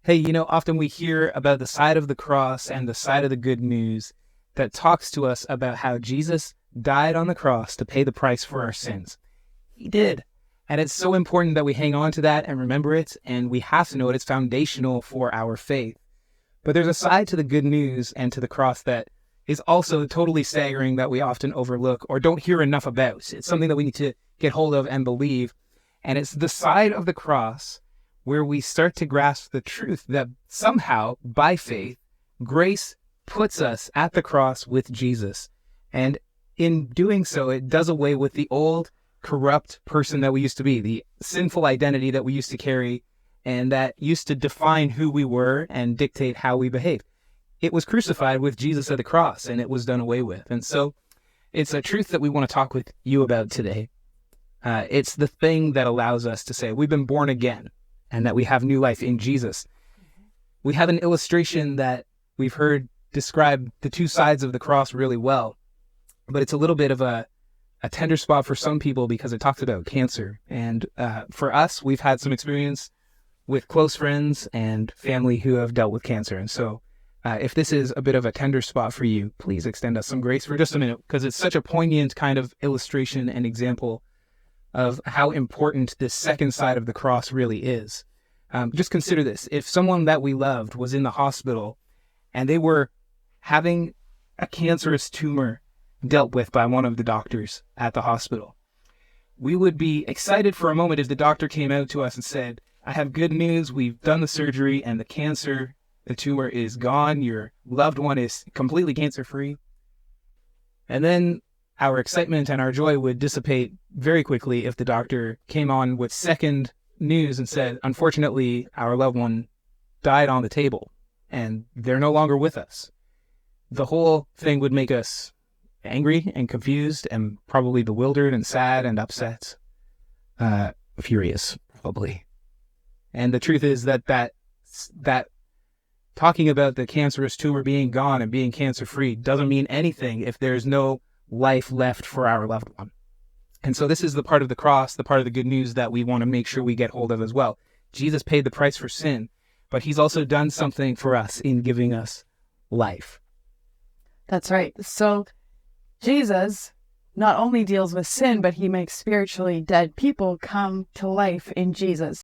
Hey, often we hear about the side of the cross and the side of the good news that talks to us about how Jesus died on the cross to pay the price for our sins. He did. And it's so important that we hang on to that and remember it, and we have to know it. It's foundational for our faith. But there's a side to the good news and to the cross that is also totally staggering that we often overlook or don't hear enough about. It's something that we need to get hold of and believe. And it's the side of the cross where we start to grasp the truth that somehow, by faith, grace puts us at the cross with Jesus. And in doing so, it does away with the old, corrupt person that we used to be, the sinful identity that we used to carry, and that used to define who we were and dictate how we behaved. It was crucified with Jesus at the cross, and it was done away with. And so it's a truth that we want to talk with you about today. It's the thing that allows us to say we've been born again and that we have new life in Jesus. We have an illustration that we've heard describe the two sides of the cross really well, but it's a little bit of a tender spot for some people because it talks about cancer. And for us, we've had some experience with close friends and family who have dealt with cancer. And so if this is a bit of a tender spot for you, please extend us some grace for just a minute, because it's such a poignant kind of illustration and example of how important this second side of the cross really is. Just consider this. If someone that we loved was in the hospital and they were having a cancerous tumor dealt with by one of the doctors at the hospital, we would be excited for a moment if the doctor came out to us and said, I have good news. We've done the surgery and the tumor is gone. Your loved one is completely cancer-free. And then our excitement and our joy would dissipate very quickly if the doctor came on with second news and said, unfortunately, our loved one died on the table and they're no longer with us. The whole thing would make us angry and confused and probably bewildered and sad and upset, furious, probably. And the truth is that talking about the cancerous tumor being gone and being cancer-free doesn't mean anything if there's no life left for our loved one. And so this is the part of the cross, the part of the good news that we want to make sure we get hold of as well. Jesus paid the price for sin, but he's also done something for us in giving us life. That's right. So Jesus not only deals with sin, but he makes spiritually dead people come to life in Jesus.